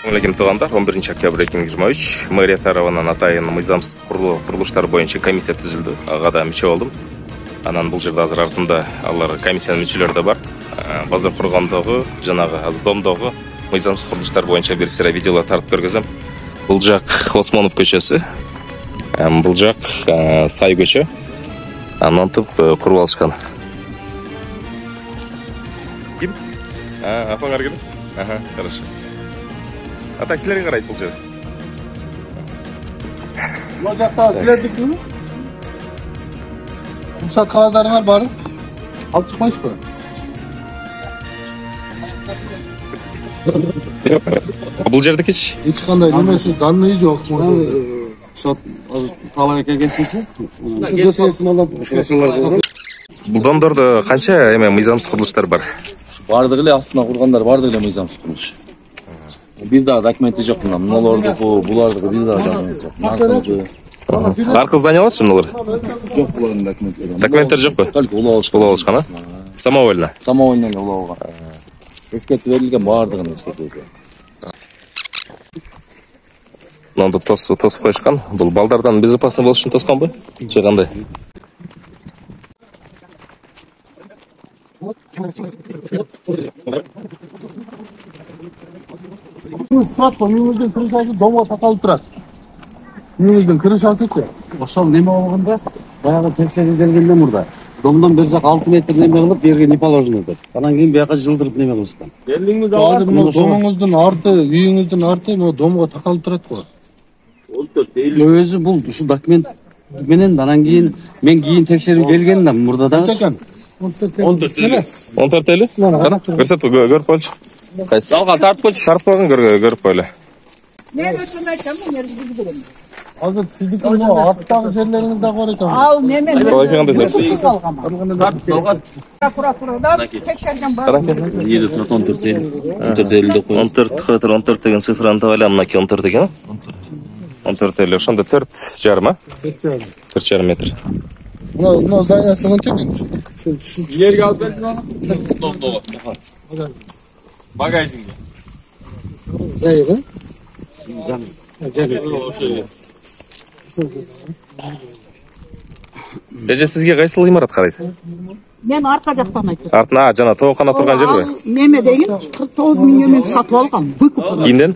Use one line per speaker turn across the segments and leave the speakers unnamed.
Assalamualaikum туугандар, 11 октябрь 2023 мэрия тарабынан атайын мыйзамсыз курулуштар боюнча комиссия түзүлдү. Ага да мүчө болдум. Анан бул жерде азыр артымда алар комиссиянын мүчөлөрү да бар. Базар кургандагы, жанагы азыр домдогу мыйзамсыз курулуштар боюнча бир сыра видеолор тартып бергизем. Бул жак Осмонов көчөсү. Бул жак Сай көчө. Анантып куруп алышкан. Ким? Апаңар келди? Ага, хорошо. А таксилерге карайт бул жер.
Бул жакта силердикими? Рұқсат кагаздарыңар бар? Алып чыкпайсызбы?
Бул жердикичи?
Эч кандай немеси, данный жок.
Шот талап келгенсинчи?
Бул домдордо канча мыйзамсыз курулуштар бар?
Бардыгы эле астына кургандар бардыгы эле мыйзамсыз курулуш. Бир дагы документи жок мына. Мыналардыкы, булардыкы бир дагы документи жок.
Аркы здание аласыз мыналар?
Жок булардын документтери.
Документтер жокпу?
Только улап алышкан.
Улап алышкан, а? Самовольно.
Самовольно эле улап алган. Эскертип берилген бардыгын эскертип берилген.
Мынды тосуп коюшкан. Бул балдардан безопасно болуш үчүн тосконбу? Же кандай?
Турат, үйүңүздүн крышасы домго такалып турат. Үйүңүздүн крышасы-чы?
Ошол неме болгондо баягы текшерип келгенде мурда. Домдон бери жак 6 метр неме кылып, берге не положено деп. Анан кийин бияка жылдырып неме кылышкан.
Азыр мына домуңуздун арты, үйүңүздүн арты мына домго такалып турат го.
14 өзү бул ушу документ менен анан кийин мен кийин текшерип келгенде мурда дагы.
Канча экен?
14 эле? Кана, көрсөтүп көрүп койчу. Кайсы? Алган тартып койчу, тартып койгон көрүп койлу.
Мен өчүн айтам, мен билбейм.
Азыр сиздики мына арттагы жерлериңиз да бар экен.
Ал неме?
Ой, кандай секс?
Прокуратурадан текшерген бар.
Эде турат 14 деп коюш.
14 деген цифраны таап элем, мынакей 14 экен. 14 эле, ошондо 4,5 а? 4,5 метр.
Мына зданиясы канча экен?
Жерге алып келсиң аны? Домдого. Багажинге.
Зайыбы?
Эже сизге кайсыл имарат карайт?
Мен арка жактан айтам.
Артына жана тоокана турган жерби?
Неме деген 49 миңге мен сатып алгам. Выкуп.
Кимден?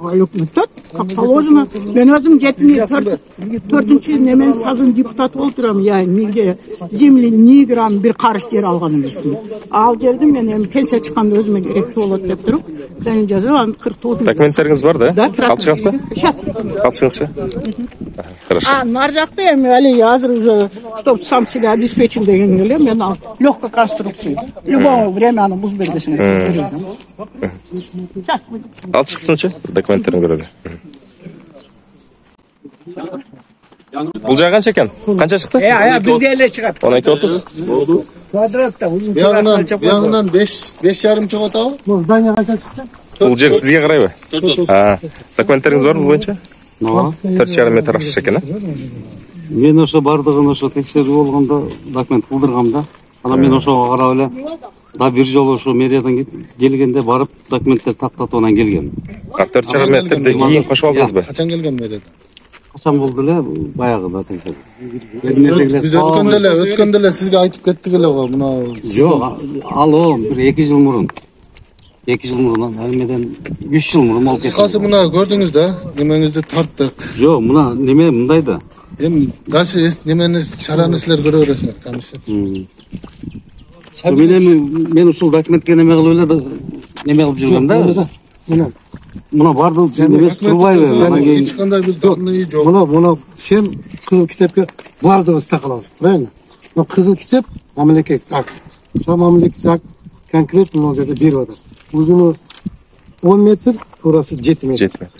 Өкмөттөн как положено. Мен өзүм 74-чү немен сазын депутаты болуп турам. Я миге земли нигран бир карыш жер алган эмесмин. Ал жерди мен эми пенсия чыкканда өзүмө керектүү болот деп туруп, сен жазып 49 миң.
Документтериңиз бар да?
Алып
чыгасызбы? Алып чыгыңызчы. Хорошо.
Нар жакта эми али азыр уже чтоб сам себя обеспечил деген эле мен ал легкая конструкция. Любое время аны буз бергесин.
Алып чыксынчы, документтерин көрөлү. Бул жай канча экен? Канча чыкты?
Бизде эле чыгат.
12-30.
Квадратта узун
Бягынан 5,5 чыгып атабы?
Бул здание канча чыкты?
Бул жер сизге карайбы? Документтериңиз барбы боюнча? 4,5 метр ашыш экен,
Мен ошо бардыгын ошо текшерип болгондо документ кылдыргам да. Анан мен ошого карап эле да бир жолу ошо мэриядан келгенде барып документтер тактатып анан келгем.
4,5 метрди кийин кошуп алдыңызбы?
Качан келген мэриядан?
Качан болду эле баягыда текшерип.
Биз өткөндө эле сизге айтып кеттик эле го, мына.
Жок, ал бир 2 жыл мурун. 2 жыл мурун, эмеден 3 жыл мурун болуп кетти.
Кысқасы мына көрдүңүз да, немеңизди тарттык.
Жок, мына неме мындай да.
Эми дальше немени чараны силер көрө бересиңер, комиссия.
Мен ушул документке неме кылып эле неме кылып жүргөм да. Мына бардык немеси турбайбы? Анан кийин
эч кандай бир данный жок.
Мына сен кызыл китепке бардыгын стакалабыз, правильно? Но кызыл китеп мамлекеттик акт. Сол мамлекеттик акт конкретно мына жерде берип атат. Узуну 10 метр, турасы 7 метр.
7 метр.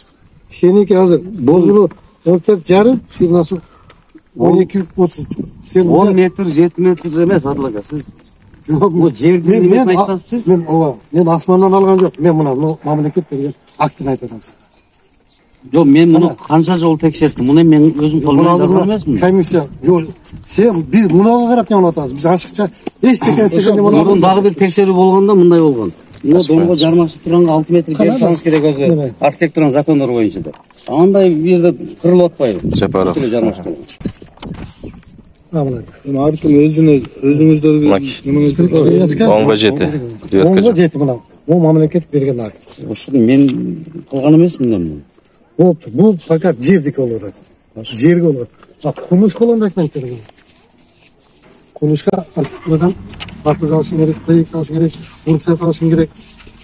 Сеники азыр бозуну 14,5, ширинасы 12,30. Сен
10 метр, 7 метр эмес, Адыл ака. Сиз бул жерди немесин айтасызбы?
Мен асмандан алган жок. Мен мына мамлекет берген актын айтып атам сизге.
Жок, мен муну канча жолу текшерттим. Муну мен өзүм колуман жазган эмесмин.
Комиссия, жок. Сен биз мунага карап неме атасыз? Биз ашыкча эчтеке сезгенде
мурун дагы бир текшерүү болгондо мындай болгон. мына домго жармашып турганга 6 метр жер салыш керек өзү архитектуранын закондору боюнча деп. Андай бул жерде кырылып атпайбы?
Жапаров.
Артын өзүңүздөргө немеңиздер
Онго жети.
Онго жети мына. Ол мамлекет берген акт.
Ошону мен кылган эмесмин мен.
Болупту. Бул пока жердик болуп атат. Жерге болуп атат. Курулуш болгон документтер. Курулушка архитектурадан акты алыш керек, проект алыш керек, функция алыш керек.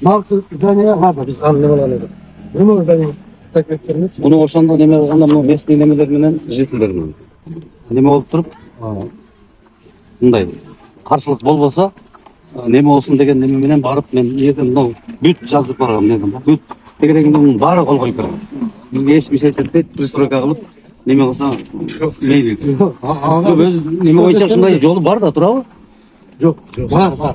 Бакты здание ладно, биз аны неме кылалы деп. Муну здание документтер эмес.
Муну ошондо неме кылганда муну местный немелер менен жителдер менен. Неме болуп туруп, мындай каршылык болбосо, неме болсун деген неме менен барып мен эртең мынау бүт жаздырып баргам дедим. Бүт тегерегинде мунун баары кол коюп берем. Бизге эч бир шерт этпейт, пристройка кылып неме кылса мейли. Өз неме боюнча ушундай жолу бар да турабы?
Жок, бар.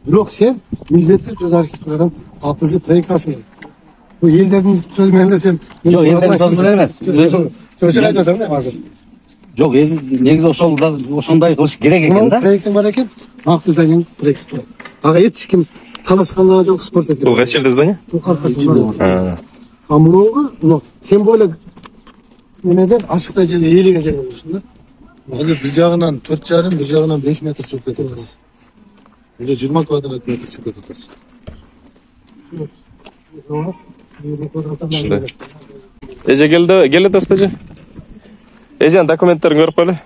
Бирок сен милдеттүү түрдө архитектурадан АПЗ проект алыш керек. Бул элдердин сөзү менен сен
Жок, элдердин сөзү менен эмес.
Сөзү айтып атам да азыр.
Жок, негизи ошондой кылыш керек экен да.
Проектин бар экен, акты зданияның проекти тур. Ага эч ким талашканда жок, спорт эткен.
Бул кайсы жерде здание?
А мынау тем более немеден ашыктай жерге ээлеген жер болмошун да.
Азыр бир жагынан 4,5, бир жагынан 5 метр чыгып кетип атасыз. Уже 20 квадрат метр чыгып кетип атасыз.
Ушундай. Эже келди таспажы. Эжен документтерин көрүп коелу.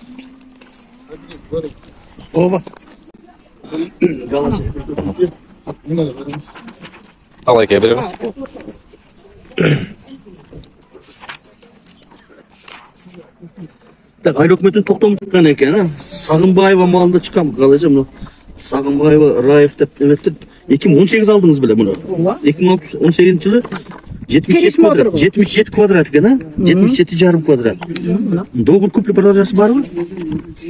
Ооба.
Ал эке беребиз.
Так, айлык өкмөтүн токтом чыккан экен, Сагынбаева малында чыккан калайчы муну. Сагынбаева Раев деп эметтир. 2018 алдыңыз беле муну. 2018-жылы 77 квадрат экен, 77,5 квадрат. Договор купли-продажасы барбы?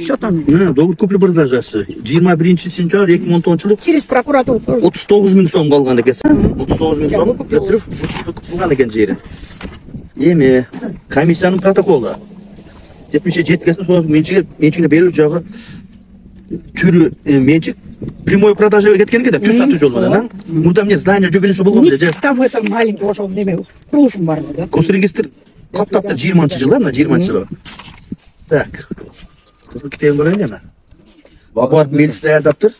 Что там?
Договор купли-продажасы 21-сентябрь 2010-жылы
Через прокуратуру тоже.
39 миң сом калган экен. 39 миң сом купли кылган экен жери. Эми комиссиянын протоколу 77 менчигине берүү жагы түрү менчик прямой продажа кеткен экен да, түз сатуу жолу менен. Мурда эмне здание жөгөнүсү болгон эле.
Там это маленький ошол неме кружим бар да.
Госрегистр каттапты 20-жылы, мына 20-жылы. Так. Кызыл китебин көрөйүн эми. Бар мелис даярдаптыр.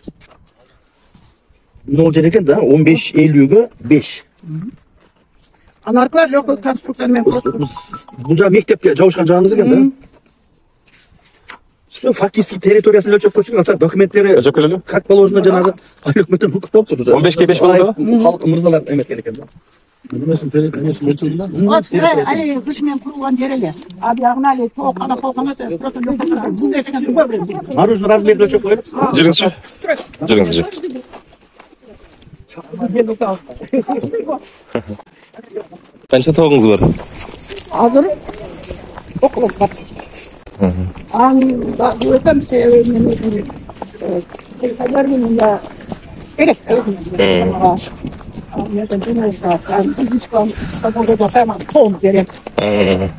Нол жер экен да, 15-50-ге 5.
Анаркылар легкий конструктор менен
Бул жагы мектепке жабышкан жагыңыз экен да. Фактически территориясын өлчөп койчу, документтери как положено жанагы айлык өкмөттөн укук болуптур.
15-ке 5 болду.
Халык мырзалар эметкен экен да.
Немесин өлчөдү да.
вот али кышмен курулган жер эле. А биягына али толкана просто легкий бул десең көп берем.
Наружный размерди өлчөп коюп.
Жүрүңүзчү. Жүрүңүзчү. Канча тогуңуз бар?
Азыр около 20. Өтөм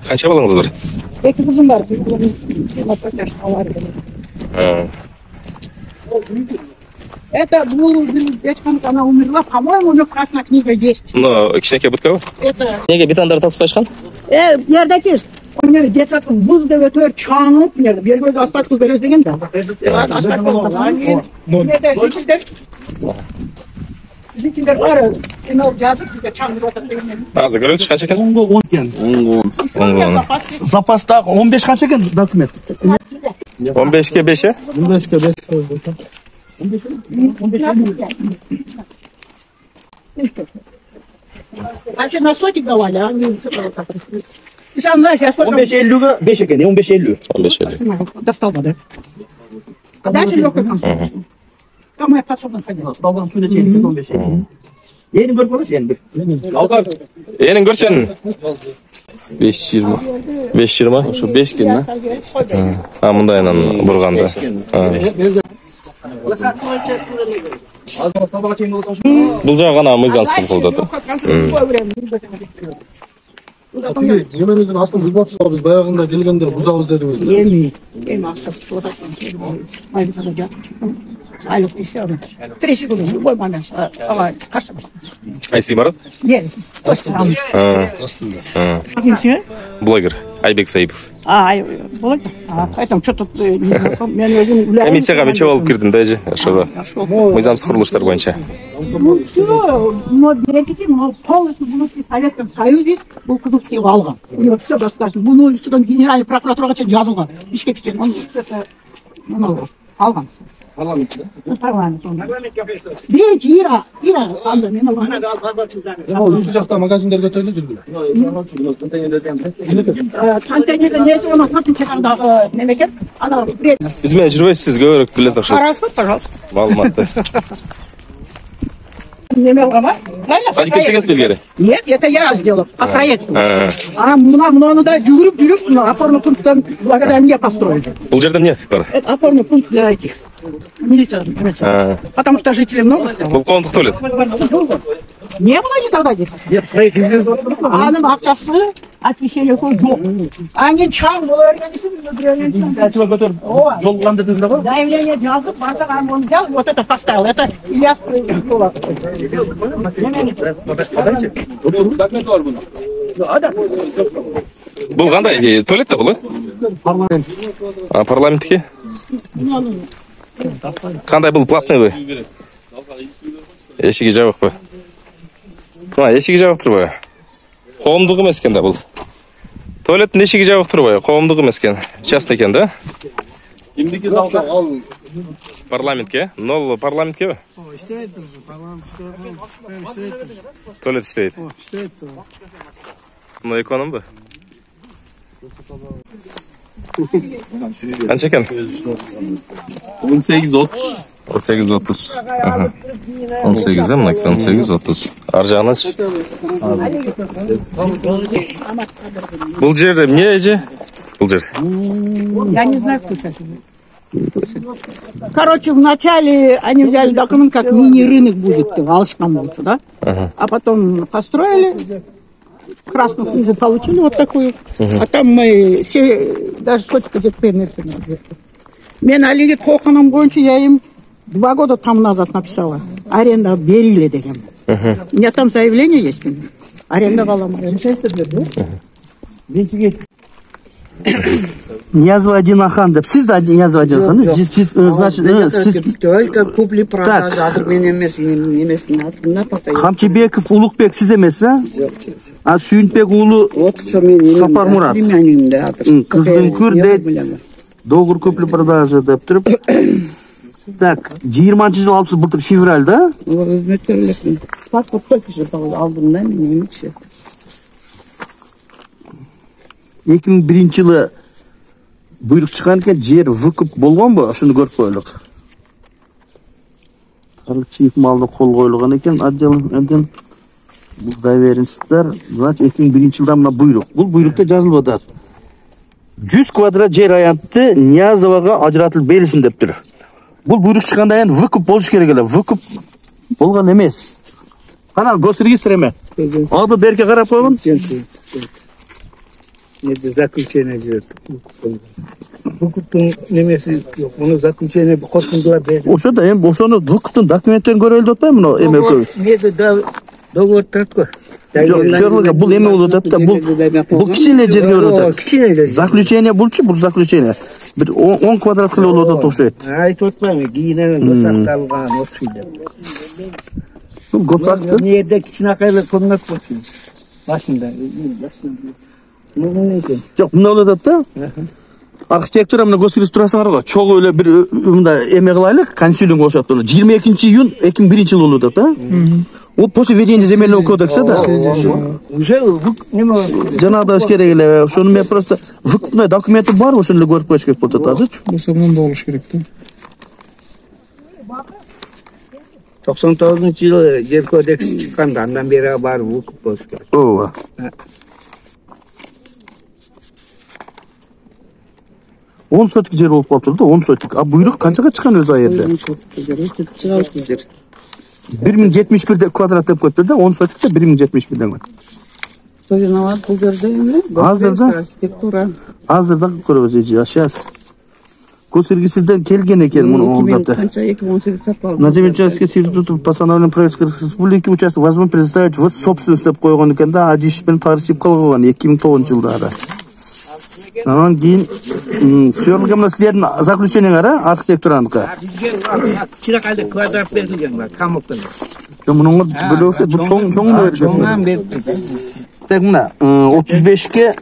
Канча балаңыз бар?
2 кызым бар. 24 жаштагылар. Это был дядька, она умерла, по-моему, у нее красная книга есть.
Мына кичинекей будка.
Это
Неге бетондарды тасып кайышкан?
Ердачиз. У нее детсадтын вуз деп өтөр чаңып, бергөз асфальт кылып беребиз деген да. Асфальт болду. Жителдер бары кино жазып, бизге чаңдырып атат деген.
Азыр көрөлүчү канча экен?
10 экен.
10.
Запастагы 15 канча экен документ?
15-ке 5, э?
15-ке 5.
Вообще на сотик давали, а не так. Ты сам знаешь, я сколько...
15-50-ге 5 экен, 15-50.
15-50.
Достал бы, да? А дальше легкая конструкция. Там моя подсобная хозяйка.
Сталдан күнө чейин 15. Эни көрүп көрөсүз эни.
Алкар. Энин көрсөң. 5-20. 5-20, ошо 5 кен, да? Мындайынан бурганда. Бул жагы гана мыйзамсыз кылып атат.
Неменизин астын бузбапсыз, биз баягында келгенде бузабыз дедиңиз.
Эми акча Айлық дейсе оны. Тіресі күні любой момент ала қарсамыз.
Қайсы ғимарат?
Не, достырамын. Кімсің?
Блогер Айбек Саипов.
Болады. Айтам, что тут не знаком. Мен өзім
Комиссияға мече алып кірдім да же, ашуға. Мыйзамсыз құрылыштар бойынша.
Но берекети, но полностью внутри Советском Союзе бұл қызылтый алған. У него все государство. Бұны үстіден генеральный прокуратураға чейін жазылған. Бишкектен. Он это алған. Парламент. Бірінші Ира алды, мен алған.
Üstü жақта магазиндерге төйлі жүргілі.
Контейнерді несі оның қатын чекандағы мемлекет, ана вредность.
Бізмен жүрбейсіз, көбірек білет ақшасы.
Хорошо, пожалуйста.
Малыматты.
Неме алғама?
Садик кешегенсіз белгері?
Нет, это я сделал, по проекту. Мұны да жүріп, опорный пункттан благодаря мне построили.
Бұл жерде не бар?
Это опорный пункт для этих. Милиция. Потому что жителей много стало.
Бұл қоғамдық туалет.
Не было никогда здесь.
Нет, проект известен.
Аның ақшасы, освещение жоқ. Анген чаң болар
Жолғандырдыңыз ба?
заявление жазып, барсақ оны взял, вот это поставил. Это Ильяс Крылова.
Бұл қандай? Туалет та бұл?
Парламент.
Парламентке? Қандай бұл платный бі? Ешіге жабық бі? Ешіге жабық тұр бі? Қоғамдық емес екен да бұл. Туалеттің ешіге жабық тұр бі? Қоғамдық емес екен. Частный екен да? Парламентке? Нол парламентке бі?
İşteydi, parmağım işteydi.
Туалет істейді.
İşteydi.
Мына эконом бі? Қанша екен?
18-30.
18-30. 18 мына 18-30. Ар жағынан шы? Бұл жер не же? Бұл жер?
Я не знаю, кто сейчас. Короче, вначале они взяли документ, как мини-рынок будет, Алшкам лучше, да? А потом построили, красную книгу получили вот такую. А там мы все, даже сколько где-то перенесли. Мен Алиге Коканом бойынша, я им 2 года там назад написала. Аренда берили деген. У меня там заявление есть. Аренда қаламай.
Ниязов один ахан деп. Сіз де Ниязов один ахан. Значит, сіз...
Только купли-продажа, адырмен емес, немесін атына пока.
Хамчыбеков, Улукбек сіз емес, а? А Сүйінбек ұлы Сапар Мұрат. Қыздың көрдет. Доғыр купли-продажа деп тұрып. Так, 20 жыл алыпсыз бұлтыр февраль, да?
Паспорт только же алдым, да, мен емекші.
2001 жылы бұйрық шыққан екен, жер выкуп болған ба? Шыны көріп қойлық. Чиіп малды қол қойлыған екен, әден бұл доверенстер. 2001 жылда мына бұйрық. Бұл бұйрықта жазылып отыр. 100 квадрат жер аянтты Ниязоваға ажыратылып берілсін деп тұр. Бұл бұйрық шыққанда енді выкуп болуш керек еле. Выкуп болған емес. Қана госрегистр еме. Алды берке қарап қойғын.
Неде заключение берді. Выкуптың немесі жоқ. Оны заключение қорқындылар берді.
Ошода эми ошону выкуптун документтерин көрөлүп атпайбы мына эме экөө.
Неде договор тұрады ғой.
Жок, бул эме болуп атат да, бул кичине жерге болуп атат.
Кичине жер.
Заключение булчу, бул заключение. Бир 10 квадрат кылып болуп атат окшойт.
Айтып отпаймын, кийинен сакталган окшойт.
Бул госакты.
Эмне жерде кичинакайлар комнат болчу. Башында.
Жок, мына болуп атат да. Архитектура мына госрегистрацияга го чогуу эле бир мындай эме кылайлык, консилиум кылышат. 22 июнь 2001 жыл болуп атат да. Ол после введения земельного кодекса, да?
Уже неме
Жанагыдай эш керек эле. Ошону мен просто выкупной документи бар, ошону эле көрүп коюш керек болуп атат азырчы.
болса мында болуш керек да. 99-жылы жер кодекси чыкканда андан бери бар выкуп болуш керек.
Ооба. Он сотик жер болуп калыптыр да, 10 сотик. А буйрук канчага чыккан өзү аерде? 1071 квадрат деп коюптур да, 10 сотикте 1071 деген.
Виноват бұл жерде еме?
Азыр да?
Архитектура.
Азыр да көрөбүз сейчас.
Көсергісізден келген екен мұны оңдапты.
Қанша 2018 сатып алдым.
На земле участке сервитут постановлением правительства республики участок возможно предоставить в собственность деп қойған екен да, адишпен тарихып қалған 2009 жылдары. Анан кейін сөйлеген мына сілердің заключениең ара архитектураныкі.
Чиракалда квадрат берілген бар, камоптан.
Мұның бөлөкші, бұл чоң да берілген. Так мына 35-ке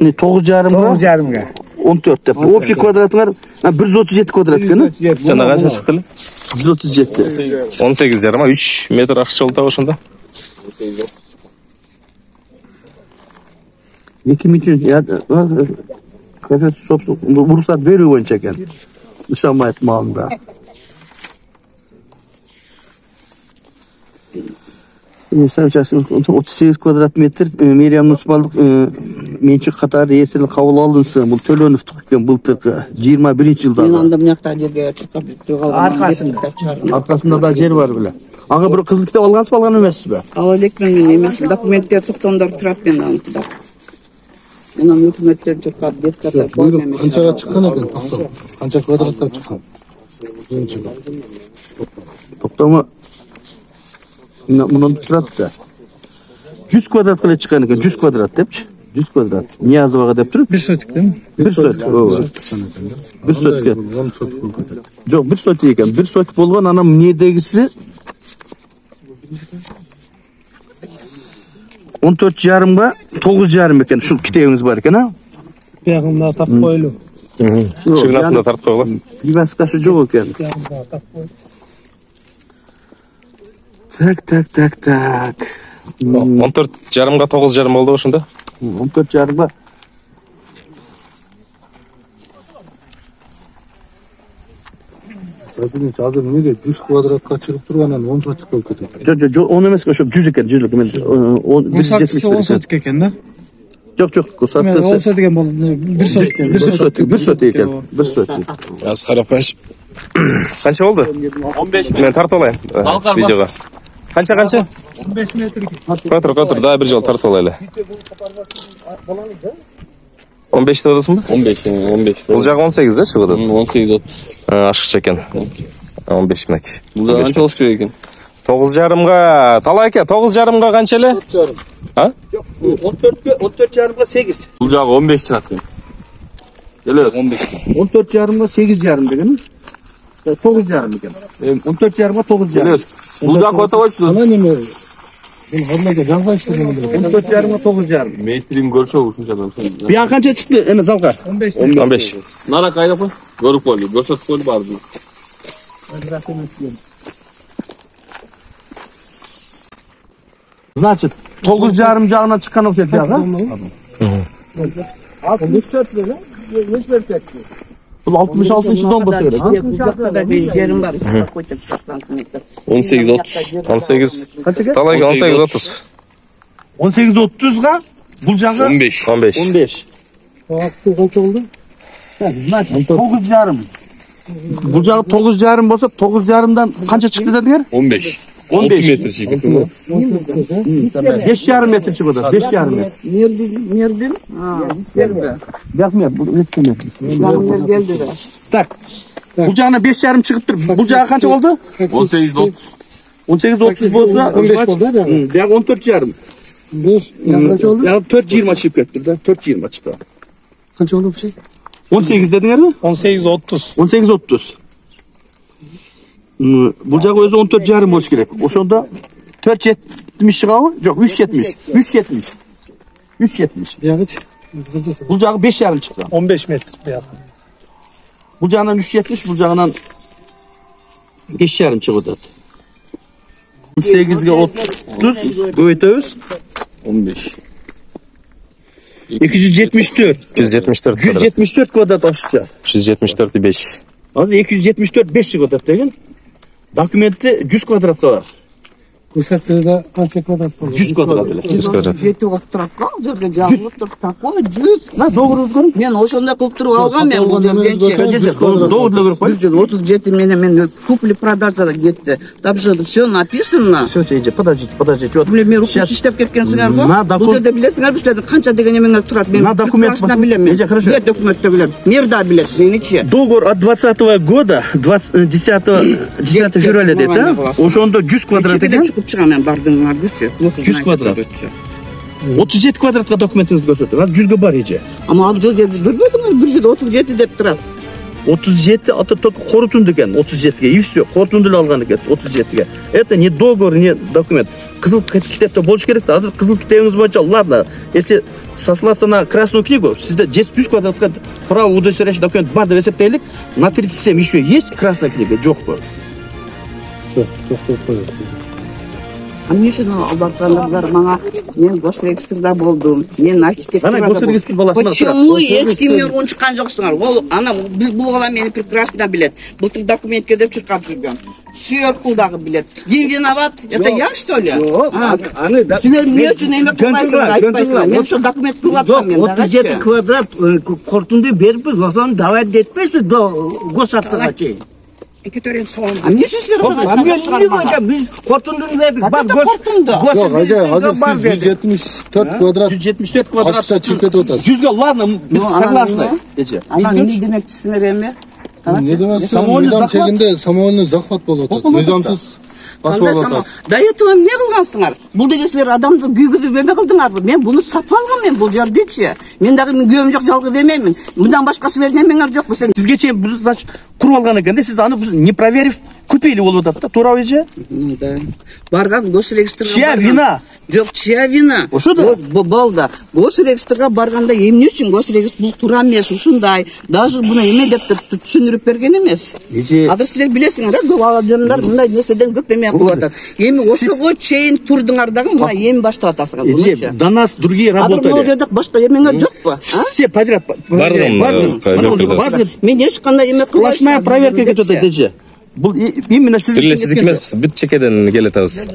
9,5-ға 14 деп. Общий квадратыңар 137 квадрат екен.
Жана қанша шықты эле?
137.
18,5 3 метр акча болду ошондо.
2 milyon kafet sopsu ruhsat veriyor oyun çeken. Nişanbayet malında. İnsan uçasının 38 kvadrat metre Meryem Nusballık mençik Katar reisinin kabul alınsı. Bu Tölönüf tıkken bıltıkı 21 yılda.
Мен анда мынакта жерге чыккан
Arkasında da yer var bile. Ağa bir kızıl kitap algansız mı algan emesiz be?
Ала элекмен мен эмес, документтер токтомдор турат мен антыда. Мен аны өкмөттөр жуккап депутаттар
Buyruk qanchaga chiqqan ekan to'xtam? Qancha kvadratga chiqqan? Birinchi.
Toplama bunun turatdı. 100 kvadrat kile çıkan ekan 100 kvadrat depçi. 100 kvadrat. Niyazovaga dep turib.
1 sotik değil mi?
1 sotik. Bir sotikka.
10 sotik bo'lib ketadi.
Yo'q, 1 sotik ekan. 1 sotik bo'lgan ana nerdagisi 14,5 9,5 ekan. Şu kitebimiz var ekan ha.
Buyog'imda tap qo'yilib.
Şirinasında tartып koygular.
Libaskaşı yo'q ekan. Tak.
14,5 9,5 болду ошондо.
14,5
Birinchi hozir nega 100 kvadratga chiqib turgandan 10 sotik bo'lib ketadi?
Yo'q, onu emas, o'sha 100 ekan, 100lik. Men
10 sotik ekanda.
Yo'q, ko'rsatdi.
10 sotik ekan bo'ldi. 1 sotik ekan.
1 sotik ekan. 1 sotik.
Az qarapаш. Qancha bo'ldi? 15 men tartib olayım videoga. Qancha?
15 metr.
Ko'tir, daha bir jol tartib olaylı. 15 dedasizmi?
15.
Бұл жағы 18 да шығады?
18-30.
Ашықша екен. 15 мек.
Бұл жағы қанша болса керек екен?
9,5-ға талай екен? 9,5-ға қанша еле?
14'e 14,5'a 8.
Бұл жағы 15 шығады екен. Еле 15.
14,5'a 8,5 деген. 9,5 екен. 14,5'a 9,5.
Бұл жағы қота қойшы.
Sana nima? Ben hozirga jamg'ashtirdim.
14,5 9,5.
Metrin görüşü olsun canım.
Bir an qancha chiqdi? Endi zalqa.
15.
Nara kayda koy. Görüp koydu. Görsat koydu bardı.
Значит, 9,5 жағына çıkan okşet yağı. Bu 66. don bası gerek.
Бузакта bir жерим бар, koyup
18 30. 18.
Kaç ekan?
Talayga 18 30.
18-30'ga bu jağı
15.
15.
15.
Qancha oldu?
Значит, 9,5. Bu jağı 9,5 bolsa 9,5'dan qancha chiqdi dediler?
15.
15
6 metre çıkıyor.
5,5 metre çıkıyor. 5,5 metre.
Nereden? Geldi.
Bakmıyor, bu yetişemiyor.
Benim geldi de.
Tak. Bu jağına 5,5 çıkıptır. Bu jağı kaç oldu?
18-30.
18-30 bolsa
15 oldu da.
Bak 14,5.
5 qancha oldu?
Ya 4,20 çıkıp kettir de. 4,20 çıktı.
Qancha oldu bu şey?
18 dedin mi?
18-30.
18-30. Bu jağı özü 14,5 boş gerek. Oşonda 4,70 çıkabı? Yok 3,70. 3,70.
Yağıç.
Bu jağı 5,5 çıktı.
15 metre.
Bu jağından 3,70, bu jağından 5,5 çıkıyor. 18'ge 30, koyuyoruz.
15.
274.
174.
174 kvadrat aşağı.
174 5.
Az 274 5 kvadrat degen. Dokumenti 100 kvadratga var.
Исаксыда қанша квадрат болды?
100 квадрат эле.
100 квадрат.
Жети болуп турат го, ал жерде жазылып тур. Такой 100.
На договорыңыз көрүн.
Мен ошондой кылып туруп алгам мен бул жерденчи.
Договорда көрүп коюш.
37 мен купли продажада кетти. Там же все написано.
Все, подождите. Вот
Мен руксуз иштеп кеткенсиңер го. Бул жерде билесиңер силердин канча деген эмеңер турат. Мен
На документ
билем.
хорошо.
Нет документтегилер. Мир да билет, меничи.
Договор от 20 года, 10 февраля дейт, да? Ошондо 100 квадрат
Чекеде
экен.
чыгып чыгам мен бардыңардычы.
100 квадрат. 37 квадратка документиңизди көрсөтөт. Ал 100гө бар эже.
Ама ал жерде көрбөдүңөр, бир жерде 37 деп турат.
37 ата только корутунду экен 37ге. И все, корутунду эле алган экенсиз 37ге. Это не договор, не документ. Кызыл китепте болуш керек да. Азыр кызыл китебиңиз боюнча, ладно, если сослаться на красную книгу, сизде 100 квадратка право удостоверяющий документ бар деп эсептейлик. На 37 еще есть красная книга, жокпу?
Жоқ деп қойды.
А эмне үчүн албаргандар мага мен госрегистрда болдум. Мен архитектурада
Ана госрегистр баласына
почему эч кимге урунчуккан жоксуңар? Ол ана бул бала мени прекрасно билет. Былтыр документке деп чуркап жүргөн. Сүйөркул дагы билет. Ким виноват? Это я что ли? Силер эмне үчүн эме кылбайсыңар, айтпайсыңар. Мен ошо документ кылып аткам мен дагы.
37 квадрат корутунду бериппиз, ошону давать этпейсиз до госактыга чейин.
А эмне үчүн силер ошо
Биз корутундуну бердик.
Жоқ, азыр сіз 174 квадрат
174 квадрат.
ашта чип кетип атасыз.
100га ладно, біз согласны.
Ана эмне демекчисиңер эми?
Не демексиз? Мыйзам чегинде самоольный захват болуп атат. Мыйзамсыз басып
Кандай
алып
сама?
атасыз.
До этого эмне кылгансыңар? Бул деген силер адамды күйгүзүп эме кылдыңарбы? Мен буну сатып алгам мен бул жердечи. Мен дагы күйөөм жок, жалгыз эмемин. Мындан башка силердин эмеңер жокпу сен?
Сизге чейин биз значит куруп алган экен да, сиз аны не проверив купили болуп атат да, туурабы эже?
Ну да. Барган госрегистрге
Чья вина?
Жок, чья вина?
Ошо да.
Болду. Госрегистрге барганда эмне үчүн госрегистр бул туура эмес, ушундай. Даже буну эме деп түшүндүрүп берген эмес. Азыр силер билесиңер, көп адамдар мындай нерседен көп эме кылып атат. Эми ошого чейин турдуңар дагы мына эми баштап атасыңар
Эже, до нас другие
Азыр бул
работали.
жерде башка эмеңер жокпу?
Все подряд.
Мен эч кандай эме кылбайм.
Сплошная проверка кетип атат эже. Бул именно сиздин
Бирлесиздик эмес, бүт чекеден келетабыз.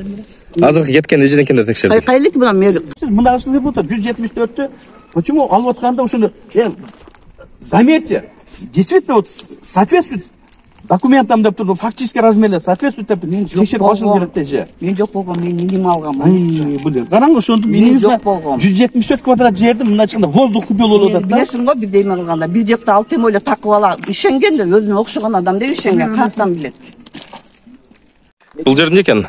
Азыркы кеткен эжеден кенде текшердик.
Кайлык мына мэр.
Мында сиз деп атат 174-тү. Почему алып атканда ошону заметьте, действительно вот соответствует документам деп турду, фактический размерлер соответствует деп текшерип алышыңыз керек эже.
Мен жок болгом, мен нем алгам.
Блин, караңгы ошондо мениңизде 174 квадрат жерди мында чыкканда воздух купил болуп атат да.
Билесиң го бирдеме кылганда, бир жакта ал тем эле такып ала, ишенген эле өзүнө окшогон адам деп ишенген, кантан билет.
Бул жер эмне экен?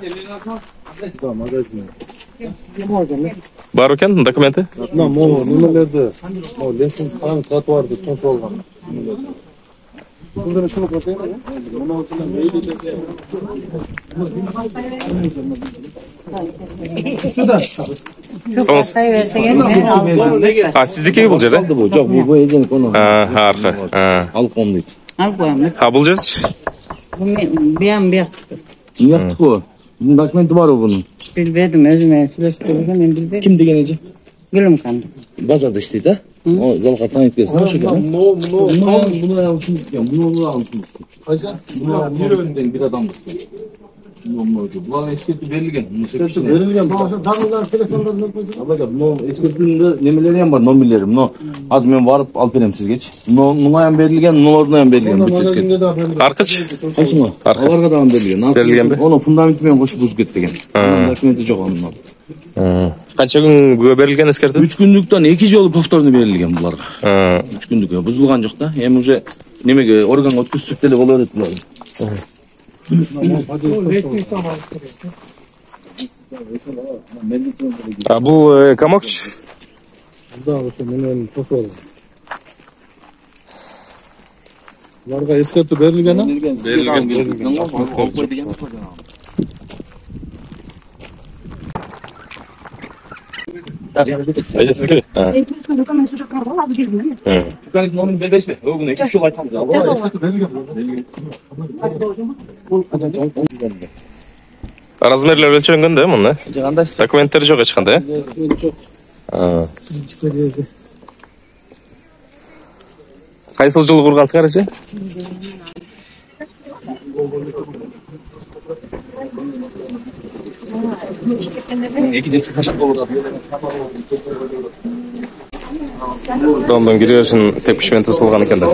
Бар экен документи?
Мына могу немелерди, лесин караң тротуарды тосуп алган. Бул ушуну көрсөйм, муну мейли
А сиздики бул жер?
Жок, бул эженики ону.
Аркы.
Алком дейт.
А бул жерчи?
Биян
Уяктыкы. Бунун документи барбы бунун?
билбедим, өзүмө сүйлөштүргөн мен билбедим.
Ким деген эже?
Гүлүм кандай.
Базарда иштейт да? О, залга таанып келсин. Ошо экен. Муну алып.
Кайсы?
Бир өндөн бир адам. Булар эскертүү берилген.
Берилген башка дагы телефондорун койсоң.
Албайда, бул эскертүүнүн немелери ham бар, номерлери. Мына азыр мен барып алып берем сизгечи. Муна ham берилген, муналардан ham берилген.
Аркычы?
Кайсыңы? Аларга да берилген.
Берилгенби?
Ону фундаментти менен кошуп бузуп кетти деген. Документи жок анын.
Канча күнгө берилген эскертүү?
3 күндүктөн 2 жолу повторно берилген буларга. 3 күндүк бузулган жок да. Эми уже немеге органга өткөзсөк деле боло берет булар.
А бул камакчы?
Да, ошо менен тосуп алган. Буларга эскертүү берилген?
Берилген. Эже сизге?
Номерин бербейсизби? Өгүнө 2 жол айтканбыз.
Размерлер өлчөнгөн да муну?
Кандай?
Документтери жок эч кандай?
Жок.
Кайсыл жылы кургансыңар эже? Домдон киреберишин тепкич менен тосулган экен да.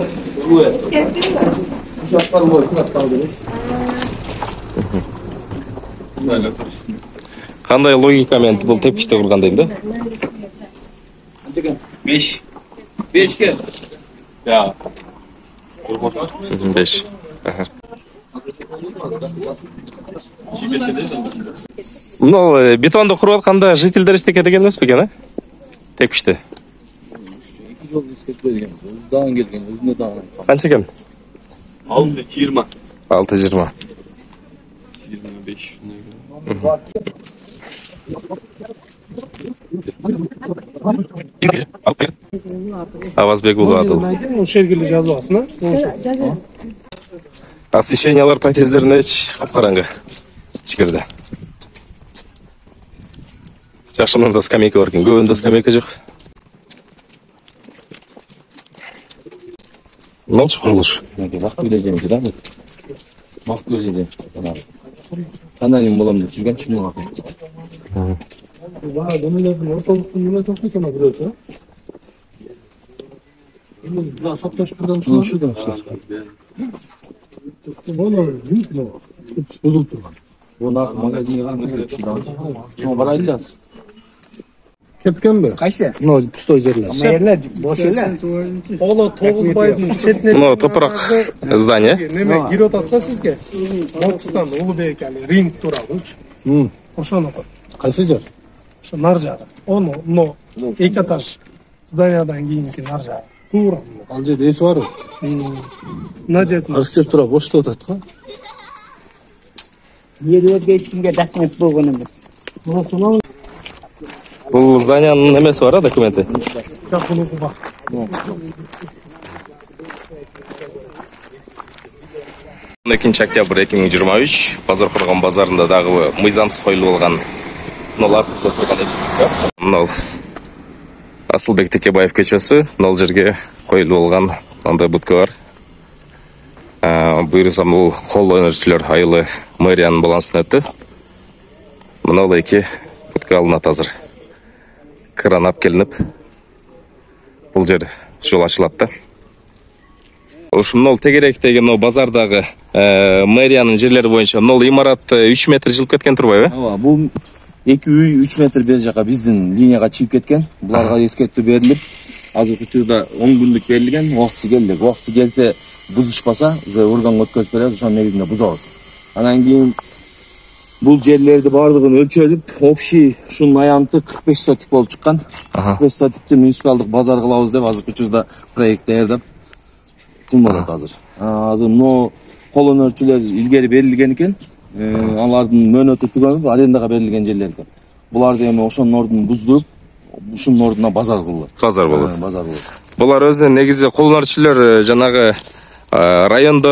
Кандай логика менен бул тепкичти курган дейм да?
5.
5ке. Ya. 5. Ну, бетонду куруп атканда жительдер иштеке деген эмеспи экен, тепкичти.
2 жол эскертип берген. Дагы келген, өзүнө дагы.
Канча экен?
6-20.
6-20.
25.
Авазбек Улуатыл.
Ошол жерге жазып алсың, а?
Освещениялар подъездерине апкараңгы. Ичкерде. Жакшы мында скамейка бар экен. Көбүндө скамейка жок. Молчу курулуш.
Вакыт билежем да. Вакыт билежем. Каналым болом деп жүргөн чымга кетти.
Ва, демелердин ортолуктун неме топ экен бирөөсү, а?
Да, соттош кырдан шудан. Bunu bilmiyorum. Bozuldu turgan.
Buna magazine qancha baraylas.
Ketken mi?
Qaysi?
No, pustoy yerler.
Ama yerler boş yerler.
Oğlu Toğuzbay'ın çetine...
Ну, топурак здание.
Neme, girot atla sizge. Mokistan'da Ulubeyk yani ring turalı uç. Oşan otur.
Qaysi yer?
Şu narjada. Onu, no, ekataj zdanyadan giyinki narjada. Tuğra.
Alca reis var o.
Najet.
Arşiv tura boşta otatqa.
Yeri geçkinge dokument bo'lganimiz.
Бул зданиянын эмеси бар, документи?
Kapını bak.
Экинчи октябрь 2023 базар курган базарында дагы мыйзамсыз коюлуп алган нолар турган экен. Нол Асылбек Текебаев көчөсү, нол жерге коюлуп алган андай будка бар. Буюрсам бул кол өнөрчүлөр айылы мэриянын балансына өттү. Мына эки будка алынат азыр. Кран алып келинип, бул жер жол ачылат да. Ушул тегерек деген базардагы мэриянын жерлери боюнча имарат 3 метр жылып кеткен турбайбы?
Ооба, бул эки үй 3 метр бер жака биздин линияга чыгып кеткен. Буларга эскертүү берилип, азыркы учурда 10 күндүк берилген, убактысы келди. Убактысы келсе бузушпаса, уже органга өткөрүп беребиз, ошонун негизинде бузабыз. Анан кийин бул жерлерди бардыгын өлчөлүп, общий ушунун аянты 45 сотик болуп чыккан. 45 сотикти муниципалдык базар кылабыз деп азыркы учурда проект даярдап чын болот азыр. Азыр кол өнөрчүлөр илгери берилген экен. Алардын мөөнөтү түгөнүп, арендага берилген жерлер экен. Буларды эми ошонун ордун буздуруп, ушунун ордуна базар кылат.
Базар болот.
Базар болот.
Булар өзү негизи кол өнөрчүлөр жанагы райондо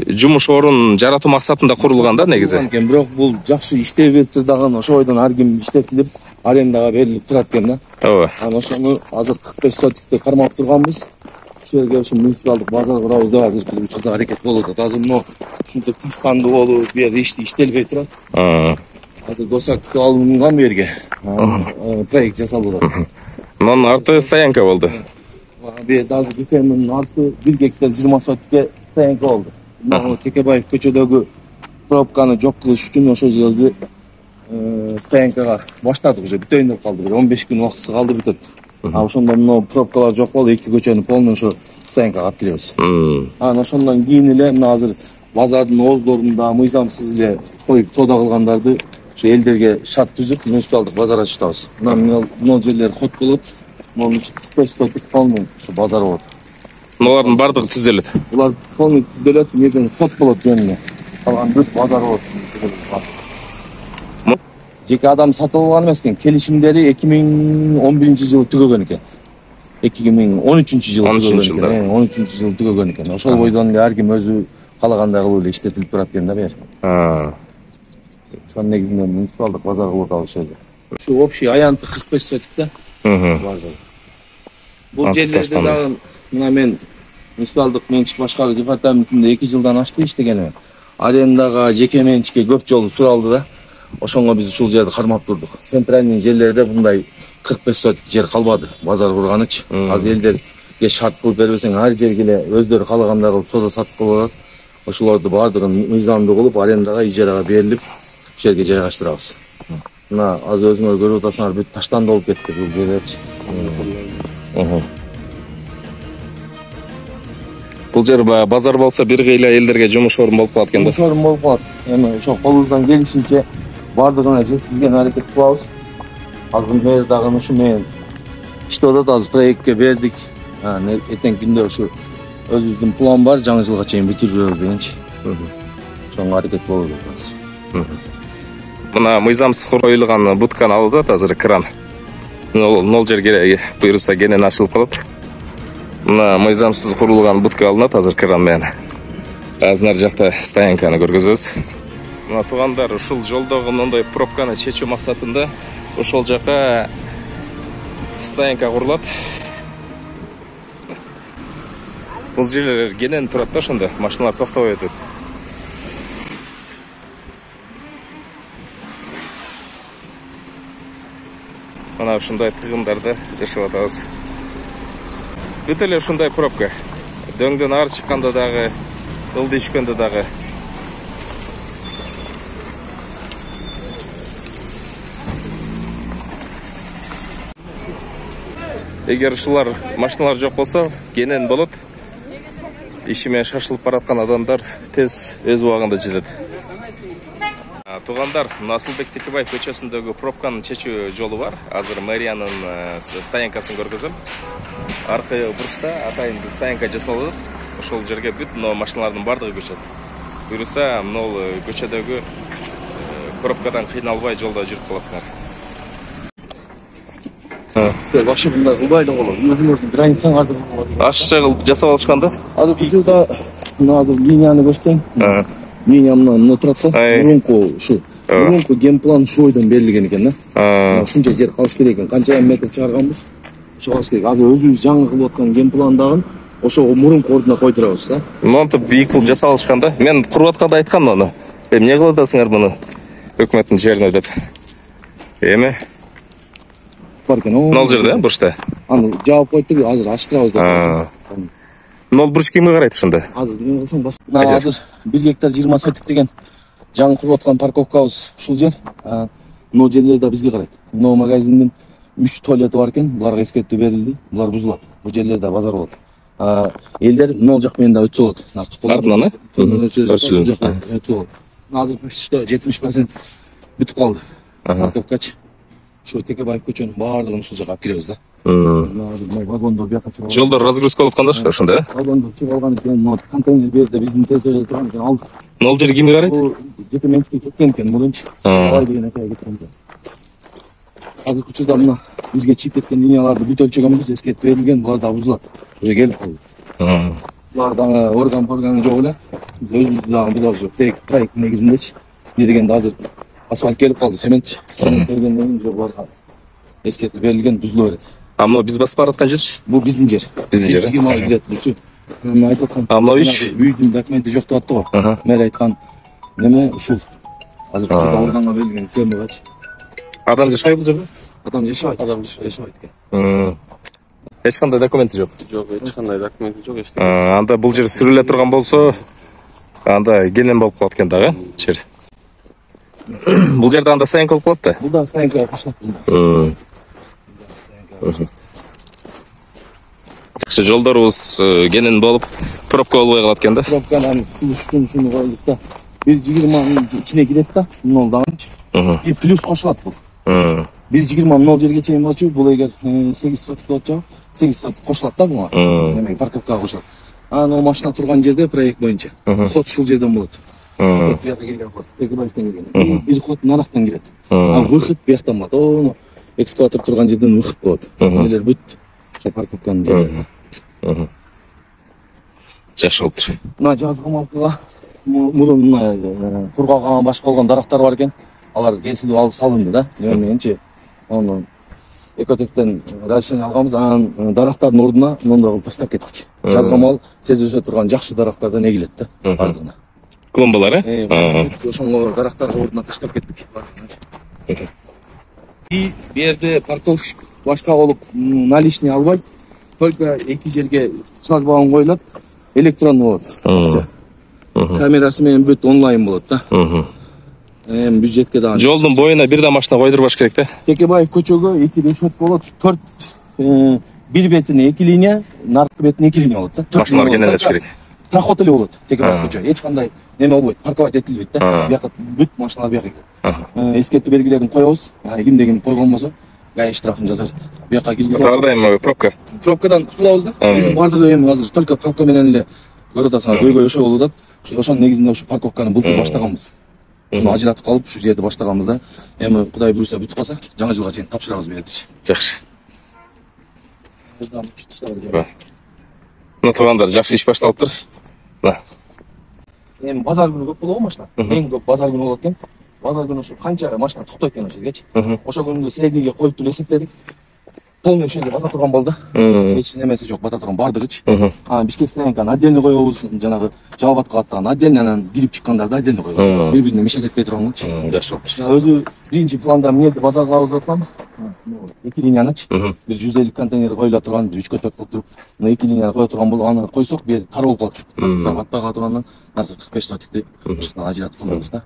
жумуш орун жаратуу максатында курулган да негизи.
Бирок бул жакшы иштеп турган ошо бойдон ар ким иштетилип, арендага берилип турат экен да.
Ооба.
Анан ошону азыр 45 сотикти кармап турганбыз. Ошол жерге ушу муниципалдык базар курабыз деп азыр учурда аракет болуп атат. Азыр ушинтип күчканды болуп, бу жерде иштелбей турат. Азыр госактуу алынган бу жерге. Проект жасалып атат.
Мунун арты стоянка болду.
Bu azı büfenin altı 1 gektar 20 sotike stoyanka oldu. Tekebаев көчөдөгү пробканы жок кылыш үчүн ошол жерде стоянкага баштадык уже бүтөйүн деп калды. 15 күн убактысы калды бүтөт. Ошондон пробкалар жок болду, 2 көчөнү полный ошо стоянкага алып келебиз. Анан ошондон кийин эле мына азыр базардын ооздорунда мыйзамсыз эле коюп соода кылгандарды ошо элдерге шарт түзүп муниципалдык базар ачтабыз. Мына жерлер ход болот. Монун 45 сотик полный базар болот.
Булардын бардыгы түзөлөт.
Булар полный түзөлөт, неден ход болот жөнүнө. Калган бүт базар болот. Жеке адам сатып алган эмес экен. Келишимдери 2011-жылы түгөгөн экен. 2013-жылы түгөгөн экен. 13-жылы түгөгөн экен. Ошол бойдон ар ким өзү каалагандай кылып эле иштетилип турат экен да бер. Ошонун негизинде муниципалдык базар кылып алышат. Ушу общий аянты 45 сотик да. Бул жерлерде дагы мына мен муниципалдык менчик башкаруу департаментинде 2 жылдан ашты иштегеним. Арендага жеке менчикке көп жолу суралды да.
Ошоңго биз ушул жерди кармап турдук. Центральный жерлерде мындай 45 сотик жер калбады. Базар курганычы. Азыр элдерге шарт кылып бербесең, ар жерге эле өздөрү каалагандай кылып соода сатып кылып, ошолорду баардыгын мыйзамдуу кылып, арендага, ижарага берилип, ушул жерге жайгаштырабыз. Мына азыр өзүңөр көрүп атасыңар, бүт таштан болуп кетти бул жерлерчи.
Бул жер базар болсо бир кыйла элдерге жумуш орун болуп калат экен да.
Жумуш орун болуп калат. Эми ошо колубуздан келишинче баардыгына жеткизген аракет кылабыз. Азыр мэр дагы ушу менен иштеп атат, азыр проектке бердик. Эртең күндө ушу өзүбүздүн план бар, жаңы жылга чейин бүтүрүбүз дегенчи. Ошонго аракет болуп атат азыр.
Мына мыйзамсыз коюлган будканы алып атат азыр кран. Нол жерге буйруса кенен ачылып калат. Мына мыйзамсыз курулган будка алынат азыр кран менен. Азыр нар жакта стоянканы көргөзөбүз. Мына туугандар, ушул жолдогу мындай пробканы чечүү максатында ошол жака стоянка курулат. Бул жерлер кенен турат да, ошондо машиналар токтобой өтөт. Мына ушундай тыгындарда жашап атабыз. Бүт эле ушундай пробка. Дөңдөн ары чыкканда дагы, ылды ичкөндө дагы. Эгер ушулар машиналар жок болсо, кенен болот. Иши менен шашылып бараткан адамдар тез өз убагында жетет. Туугандар, Асылбек Текебаев көчөсүндөгү пробканын чечүү жолу бар. Азыр мэриянын стоянкасын көргөзөм. Аркы бурчта атайын стоянка жасалды. Ошол жерге бүт машиналардын бардыгы көчөт. Буйруса, могул көчөдөгү пробкадан кыйналбай жолдо жүрүп каласыңар.
Башкы мындай кылбай эле болот. Өзүңөрдүн границаңарды
ашыкча кылып жасап алышкан да.
Азыр бул жылда мына азыр линияны көчтөң. Линия мына турат да. Мурунку ушу. Мурунку генплан ушу ойдон берилген экен да. Ушунча жер калыш керек экен. Канча метр чыгарганбыз? Ошо калыш керек. Азыр өзүбүз жаңы кылып аткан генпландагы ошого мурунку ордуна койдурабыз да.
Монтип бийик кылып жасап алышкан да. Мен куруп атканда айткам аны. Эмне кылып атасыңар муну? Өкмөттүн жерине деп. Эми
бар экен.
Нол жерде, бурчта.
Аны жаап койдук, азыр ачтырабыз деп.
Нол бурч кимге карайт ошондо?
Азыр мен кылсам бас. Азыр 1 гектар 20 сотик деген жаңы куруп аткан парковкабыз ушул жер. Могу жерлер да бизге карайт. Могу магазиндин 3 туалети бар экен, буларга эскертүү берилди. Булар бузулат. Бул жерлерде базар болот. Элдер могу жак менен да өтсө болот.
Артынан,
Азыр почти 70% бүтүп калды. Парковкачы. Ошо Текебаев көчөнүн баардыгын ушул жака алып киребиз да. Вагондор бияка чыгып.
Жолдор разгрузка болуп атканда ошондо,
Вагондор чыгып алган экен, контейнер берди, биздин территорияда турган экен, алдык.
Нол жер кимге карайт?
Жеке менчикке кеткен экен, мурунчу. Алай деген акайга кеткен экен. Азыркы учурда мына бизге чыгып кеткен линияларды бүт өлчөгөнбүз, эскертүү берилген, булар да бузулат. Уже келип калды. Булар дагы орган жок эле. Өзүбүз дагы бузабыз жок. Проект негизиндечи. Не дегенде азыр асфальт келип калды, цементчи. Цемент келгенден кийин буларга эскертүү берилген, бузула берет.
Мына биз басып бараткан жерчи?
Бул биздин жер.
Биздин жер.
Бизге мал кирет булчу. Мына айтып аткан.
Мына
үйдүн документи жок деп атты го. Мэр айткан неме ушул. Азыр учурда органга берилген темагачы.
Адам жашайбы бул жерде?
Адам жашабайт. Адам жашабайт экен.
Эч кандай документи жок.
Жок, эч кандай документи жок, эч.
Анда бул жер сүрүлө турган болсо, анда кенен болуп калат экен дагы, жер. Бул жерде анда стоянка болуп калат да.
Бул да стоянка коштап.
Жолдорубуз кенен болуп, пробка болбой калат экен да.
Пробканын ушуну койлук да. 1.20 ичине кирет да, нол дагычы. И плюс кошулат бул. 1.20 нол жерге чейин болчу, бул эгер 8 сотик болчу, 8 сотик кошулат да буга. Эме парковкага кошулат. Анан машина турган жерде проект боюнча. Ход ушул жерден болот. Ход бияка келген ход, Текебаевден келген. Бир ход нарактан кирет. Выход бияктан болот. Ону экскаватор турган жерден выход болот. Элер бүт ошо парковканын жери.
Жакшы болуптур.
Мына жазгы малкыга мурун мына кургаган башка болгон дарактар бар экен. Алар кесилип алып салынды да. Эме мененчи ону экотектен разрешение алганбыз, анан дарактардын ордуна мондой кылып таштап кеттик. Жазгы мал тез өсө турган жакшы дарактардан эгилет да бардыгына.
Клумбалары?
Ошонго дарактарды ордуна таштап кеттик. И бу жерде парковщик башка болуп наличный албайт. Только эки жерге шлагбаум коюлат, электронный болот. Камерасы менен бүт онлайн болот да. Бюджетке дагы.
Жолдун боюна бир да машина койдурбаш керек да.
Текебаев көчөгө 2 решет болот. 4 бир бетине 2 линия, наркы бетине 2 линия болот да.
Машиналар кенелеш керек.
Проход эле болот. Текебаев көчө. Эч кандай неме болбойт, парковать этилбейт да. Бияка бүт машиналар бияка келет. Эскертүү белгилерин коебуз. Кимде ким койгон болсо, гаи штрафын жазат. Бияка киргиз.
Ардайым пробка.
Пробкадан кутулабыз да. Бардыгы эми азыр только пробка менен эле көрүп атасыңар, көйгөй ошо болуп атат. Ошонун негизинде ушу парковканы былтыр баштаганбыз. Шуну ажыратып калып, ушу жерде баштаганбыз да. Эми Кудай буйруса бүтүп калса, жаңы жылга чейин тапшырабыз бердичи.
Жакшы. Туугандар, жакшы иш башталыптыр.
Эми базар күнү көп болобу машина? Эң көп базар күнү болот экен. Базар күнү ушу канча машина токтойт экен ошо жергечи. Ошо күндү среднийге коюп туруп эсептедик. Полный ошо жерде бата турган болду. Эч немеси жок, бата турган бардыгычы. Бишкек стоянканы отдельно коебуз, жанагы жабат кылаттан отдельно, анан кирип чыккандарды отдельно коебуз. Бири-бирине мешек этпей турганчы.
Жакшы болуптур.
Өзү биринчи планда эмнеди базар кылабыз деп атабыз. 2 линияны бир 150 контейнер коюла турган, 3-кө 4 кылып туруп, 2 линияны кое турган болуп, аны койсок, бир тар болуп калат. Батпай кала тургандан наркы 45 сотикти ушуктан ажыратып коебуз да.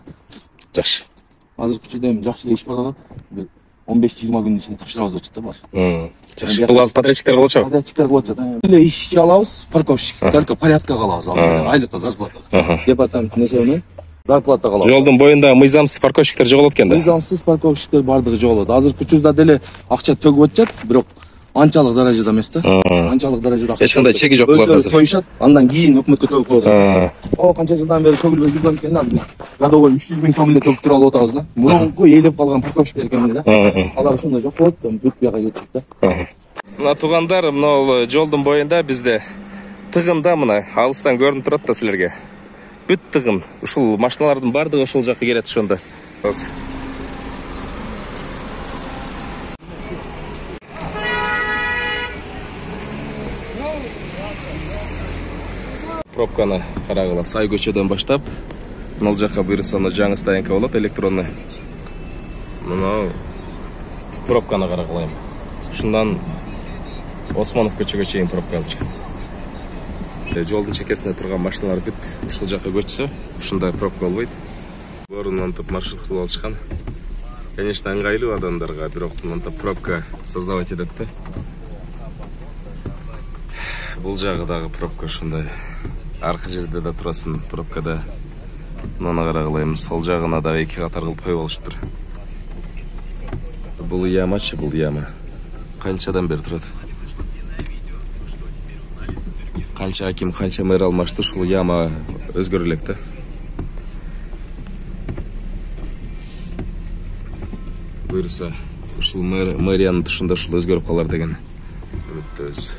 Жакшы.
Азыркы учурда эми жакшы эле иш барып атат. 15-20 күндүн ичинде тапшырабыз деп атат бар.
Жакшы. Бул азыр подрядчиктер кылышабы?
Подрядчиктер кылып атат. Эле иш алабыз, парковщик. Только порядка калабыз. Айлыкка зарплата. Департамент несебинен зарплата калабыз.
Жолдун боюнда мыйзамсыз парковщиктер жоголот экен да.
Мыйзамсыз парковщиктер бардыгы жоголот. Азыркы учурда деле акча төгүп атышат, бирок анчалык даражада эмес да. Анчалык даражада акча.
Эч кандай чеги жок булар азыр.
Коюшат, андан кийин өкмөткө төгүп коет. Канча жылдан бери төгүлбөй жүргөн экен да. Гадовой 300 000 сом эле төгүп туруп алып атабыз да. Мурунку ээлеп калган парковщиктер экен да. Алар ушундай жок болот, бүт бияка кетишет да.
Мына туугандар, мына жолдун боюнда бизде тыгында мына алыстан көрүнүп турат да силерге. Бүт тыгын. Ушул машиналардын бардыгы ушул жакка келет ошондо. Пробканы карагыла, Сай көчөдөн баштап, мына жакка буйруса жаңы стоянка болот, электронный. Мына пробканы карагылайм. Ушундан Осмонов көчөгө чейин пробка азыр. Жолдун чекесинде турган машиналар бүт ушул жакка көчсө, ушундай пробка болбойт. Орунтуп маршрут кылып алышкан. Конечно, ыңгайлуу адамдарга, бирок мынтип пробка создавать этет да. Бул жагы дагы пробка ушундай. Аркы жерде да турасын пробкада. Муну карагылайм, сол жагына да 2 катар кылып коюп алышыптыр. Бул ямачы, бул яма. Канчадан бери турат? Канча аким, канча мэр алмашты, ушул яма өзгөрө элек да. Буйруса, ушул мэриянын тушунда ушул өзгөрүп калар деген үмүттөбүз.